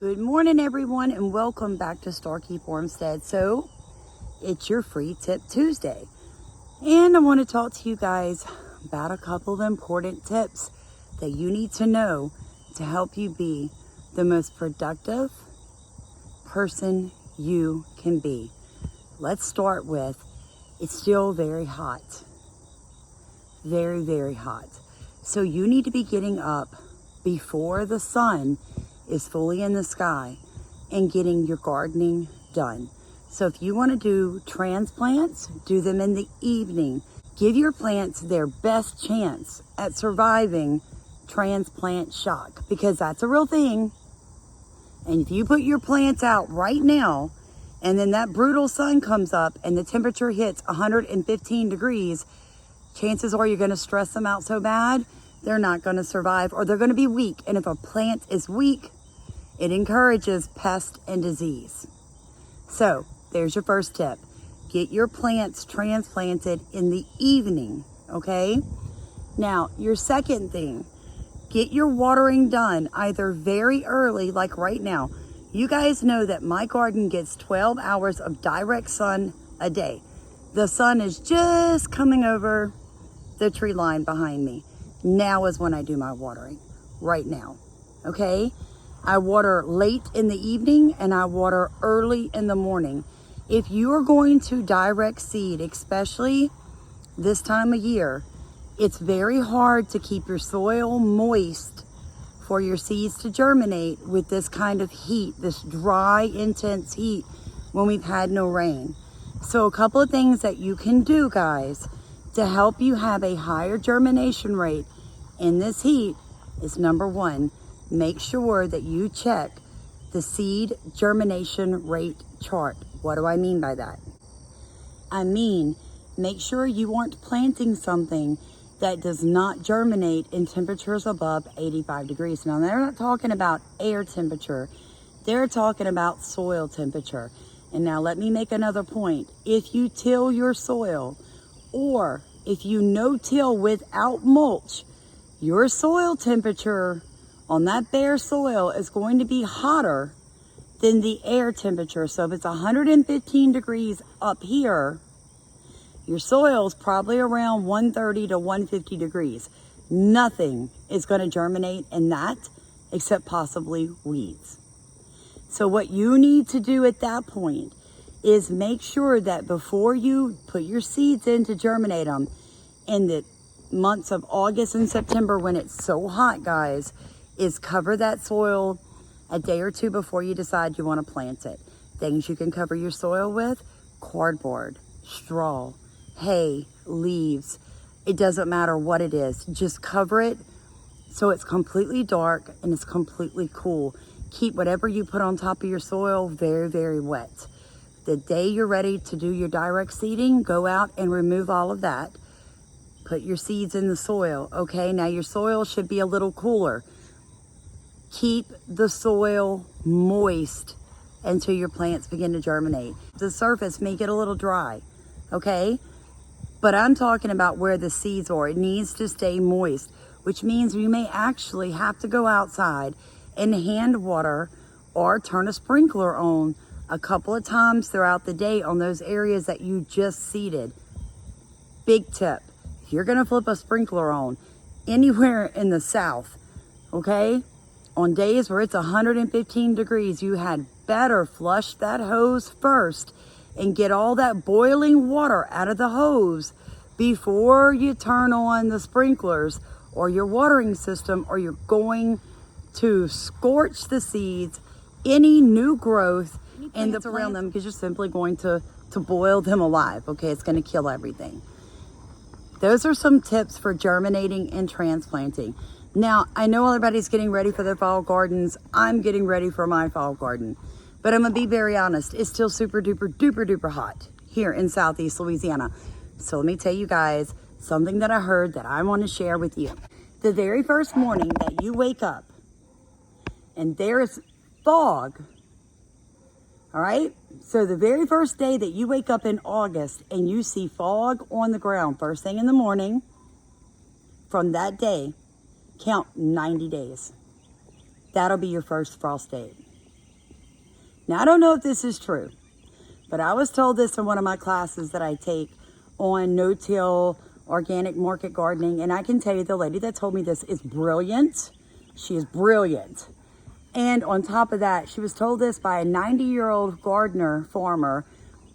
Good morning, everyone, and welcome back to Starkeep Homestead. So, it's your Free Tip Tuesday, and I want to talk to you guys about a couple of important tips that you need to know to help you be the most productive person you can be. Let's start with, it's still very hot. Very, very hot. So you need to be getting up before the sun is fully in the sky and getting your gardening done. So if you want to do transplants, do them in the evening. Give your plants their best chance at surviving transplant shock, because that's a real thing. And if you put your plants out right now and then that brutal sun comes up and the temperature hits 115 degrees, chances are you're going to stress them out so bad they're not going to survive, or they're going to be weak. And if a plant is weak, it encourages pest and disease. So there's your first tip. Get your plants transplanted in the evening, okay? Now, your second thing, get your watering done either very early, like right now. You guys know that my garden gets 12 hours of direct sun a day. The sun is just coming over the tree line behind me. Now is when I do my watering, right now, okay? I water late in the evening and I water early in the morning. If you are going to direct seed, especially this time of year, it's very hard to keep your soil moist for your seeds to germinate with this kind of heat, this dry, intense heat when we've had no rain. So a couple of things that you can do, guys, to help you have a higher germination rate in this heat is, number one, make sure that you check the seed germination rate chart. What do I mean by that? I mean, make sure you aren't planting something that does not germinate in temperatures above 85 degrees. Now, they're not talking about air temperature. They're talking about soil temperature. And now let me make another point. If you till your soil, or if you no-till without mulch, your soil temperature on that bare soil is going to be hotter than the air temperature. So if it's 115 degrees up here, your soil is probably around 130 to 150 degrees. Nothing is going to germinate in that except possibly weeds. So what you need to do at that point is make sure that before you put your seeds in to germinate them in the months of August and September, when it's so hot, guys, is cover that soil a day or two before you decide you want to plant it. Things you can cover your soil with: cardboard, straw, hay, leaves. It doesn't matter what it is. Just cover it so it's completely dark and it's completely cool. Keep whatever you put on top of your soil very, very wet. The day you're ready to do your direct seeding, go out and remove all of that. Put your seeds in the soil, okay? Now your soil should be a little cooler. Keep the soil moist until your plants begin to germinate. The surface may get a little dry, okay? But I'm talking about where the seeds are. It needs to stay moist, which means you may actually have to go outside and hand water or turn a sprinkler on a couple of times throughout the day on those areas that you just seeded. Big tip: if you're gonna flip a sprinkler on anywhere in the south, okay, on days where it's 115 degrees, you had better flush that hose first and get all that boiling water out of the hose before you turn on the sprinklers or your watering system, or you're going to scorch the seeds, any new growth in the around them, because you're simply going to boil them alive, okay? It's going to kill everything. Those are some tips for germinating and transplanting. Now, I know everybody's getting ready for their fall gardens. I'm getting ready for my fall garden. But I'm going to be very honest. It's still super duper duper duper hot here in Southeast Louisiana. So let me tell you guys something that I heard that I want to share with you. The very first morning that you wake up and there's fog, all right? So the very first day that you wake up in August and you see fog on the ground first thing in the morning, from that day, count 90 days. That'll be your first frost date. Now, I don't know if this is true, but I was told this in one of my classes that I take on no-till organic market gardening. And I can tell you the lady that told me this is brilliant. She is brilliant. And on top of that, she was told this by a 90-year-old gardener farmer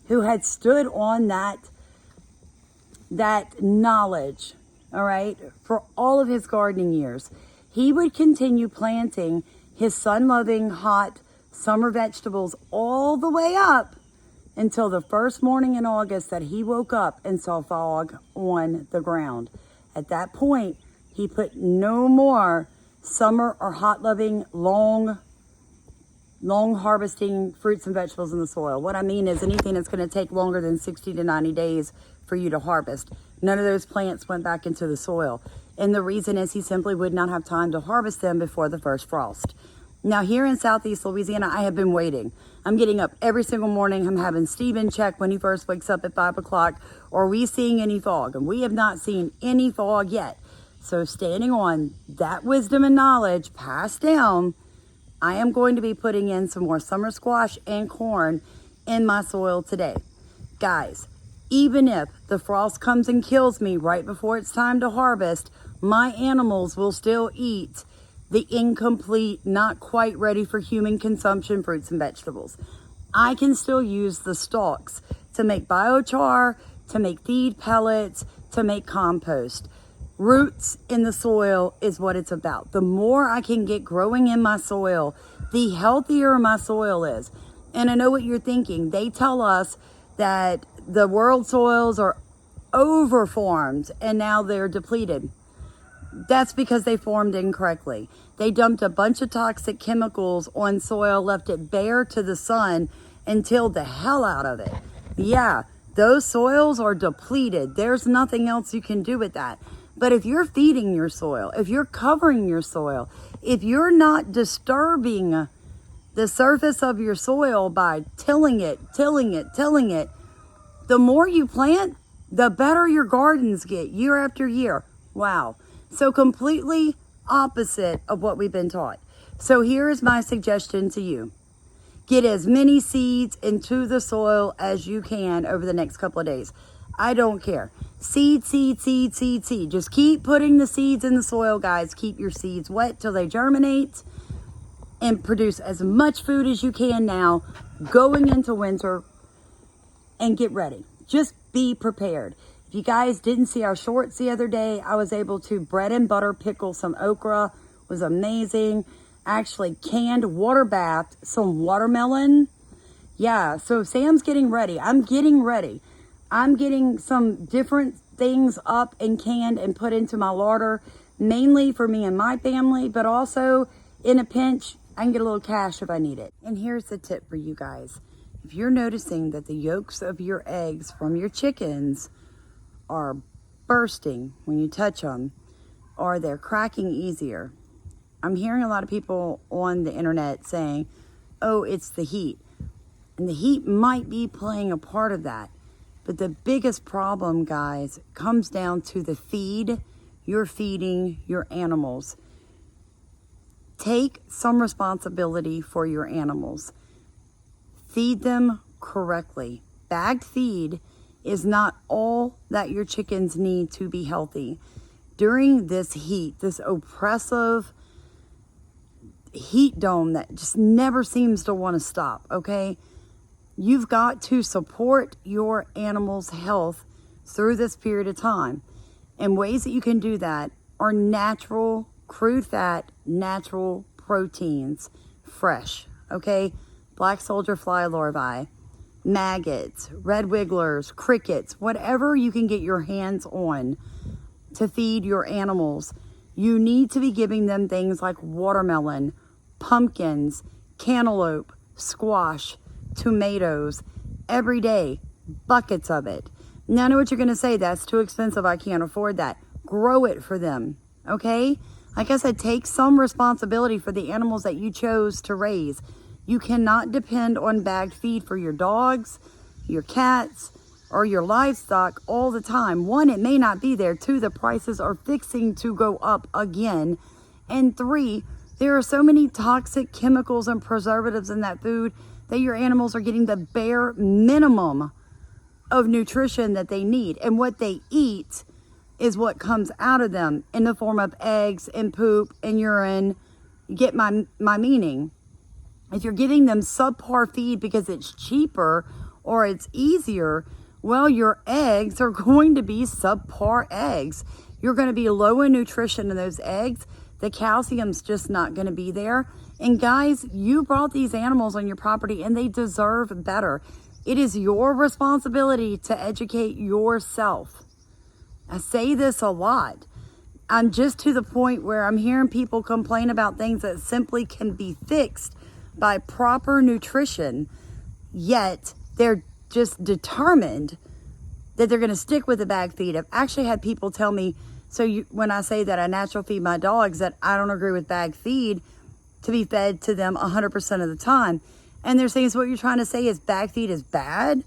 who had stood on that knowledge, all right, for all of his gardening years. He would continue planting his sun-loving, hot summer vegetables all the way up until the first morning in August that he woke up and saw fog on the ground. At that point, he put no more summer or hot-loving, long harvesting fruits and vegetables in the soil. What I mean is anything that's going to take longer than 60 to 90 days for you to harvest. None of those plants went back into the soil. And the reason is he simply would not have time to harvest them before the first frost. Now, here in Southeast Louisiana, I have been waiting. I'm getting up every single morning. I'm having Steven check when he first wakes up at 5 o'clock. Are we seeing any fog? And we have not seen any fog yet. So standing on that wisdom and knowledge passed down, I am going to be putting in some more summer squash and corn in my soil today. Guys, even if the frost comes and kills me right before it's time to harvest, my animals will still eat the incomplete, not quite ready for human consumption fruits and vegetables. I can still use the stalks to make biochar, to make feed pellets, to make compost. Roots in the soil is what it's about. The more I can get growing in my soil, the healthier my soil is. And I know what you're thinking. They tell us that the world soils are overformed and now they're depleted. That's because they formed incorrectly. They dumped a bunch of toxic chemicals on soil, left it bare to the sun, and tilled the hell out of it. Yeah, those soils are depleted. There's nothing else you can do with that. But if you're feeding your soil, if you're covering your soil, if you're not disturbing the surface of your soil by tilling it, the more you plant, the better your gardens get year after year. Wow. So completely opposite of what we've been taught. So here is my suggestion to you. Get as many seeds into the soil as you can over the next couple of days. I don't care. Seed. Just keep putting the seeds in the soil, guys. Keep your seeds wet till they germinate and produce as much food as you can now going into winter, and get ready. Just be prepared. If you guys didn't see our shorts the other day, I was able to bread and butter pickle some okra. It was amazing. Actually canned water bathed some watermelon. Yeah, so Sam's getting ready. I'm getting ready. I'm getting some different things up and canned and put into my larder, mainly for me and my family, but also in a pinch, I can get a little cash if I need it. And here's the tip for you guys. If you're noticing that the yolks of your eggs from your chickens are bursting when you touch them, or they're cracking easier, I'm hearing a lot of people on the internet saying, oh, it's the heat. And the heat might be playing a part of that. But the biggest problem, guys, comes down to the feed you're feeding your animals. Take some responsibility for your animals. Feed them correctly. Bagged feed is not all that your chickens need to be healthy. During this heat, this oppressive heat dome that just never seems to want to stop, okay? You've got to support your animal's health through this period of time. And ways that you can do that are natural, crude fat, natural proteins, fresh, okay? Black soldier fly larvae, maggots, red wigglers, crickets, whatever you can get your hands on to feed your animals. You need to be giving them things like watermelon, pumpkins, cantaloupe, squash, tomatoes every day, buckets of it. Now I know what you're going to say, that's too expensive, I can't afford that. Grow it for them, okay? Like I said, take some responsibility for the animals that you chose to raise. You cannot depend on bagged feed for your dogs, your cats, or your livestock all the time. One, it may not be there. Two, the prices are fixing to go up again. And three, there are so many toxic chemicals and preservatives in that food that your animals are getting the bare minimum of nutrition that they need. And what they eat is what comes out of them in the form of eggs and poop and urine. You get my meaning. If you're giving them subpar feed because it's cheaper or it's easier, well, your eggs are going to be subpar eggs. You're going to be low in nutrition in those eggs. The calcium's just not going to be there. And guys, you brought these animals on your property and they deserve better. It is your responsibility to educate yourself. I say this a lot. I'm just to the point where I'm hearing people complain about things that simply can be fixed by proper nutrition, yet they're just determined that they're going to stick with the bag feed. I've actually had people tell me, when I say that I natural feed my dogs, that I don't agree with bag feed to be fed to them 100% of the time. And they're saying, so what you're trying to say is bag feed is bad?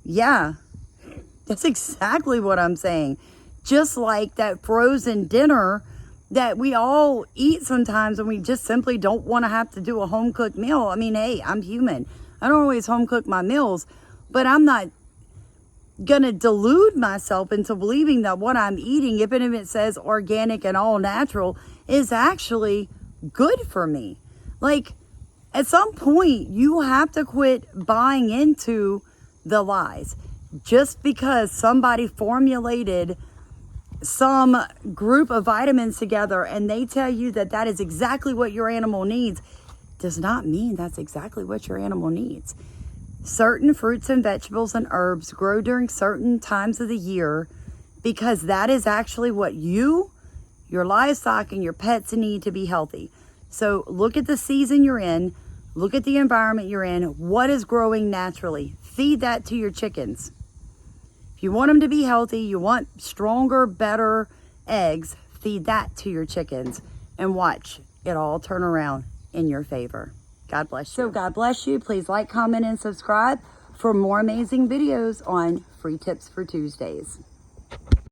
Yeah, that's exactly what I'm saying. Just like that frozen dinner that we all eat sometimes and we just simply don't want to have to do a home cooked meal. I mean, hey, I'm human. I don't always home cook my meals, but I'm not going to delude myself into believing that what I'm eating, even if it says organic and all natural, is actually good for me. Like, at some point, you have to quit buying into the lies. Just because somebody formulated some group of vitamins together and they tell you that that is exactly what your animal needs, does not mean that's exactly what your animal needs. Certain fruits and vegetables and herbs grow during certain times of the year because that is actually what you, your livestock, and your pets need to be healthy. So look at the season you're in. Look at the environment you're in. What is growing naturally? Feed that to your chickens. If you want them to be healthy, you want stronger, better eggs, feed that to your chickens and watch it all turn around in your favor. God bless you. So God bless you. Please like, comment, and subscribe for more amazing videos on Free Tips for Tuesdays.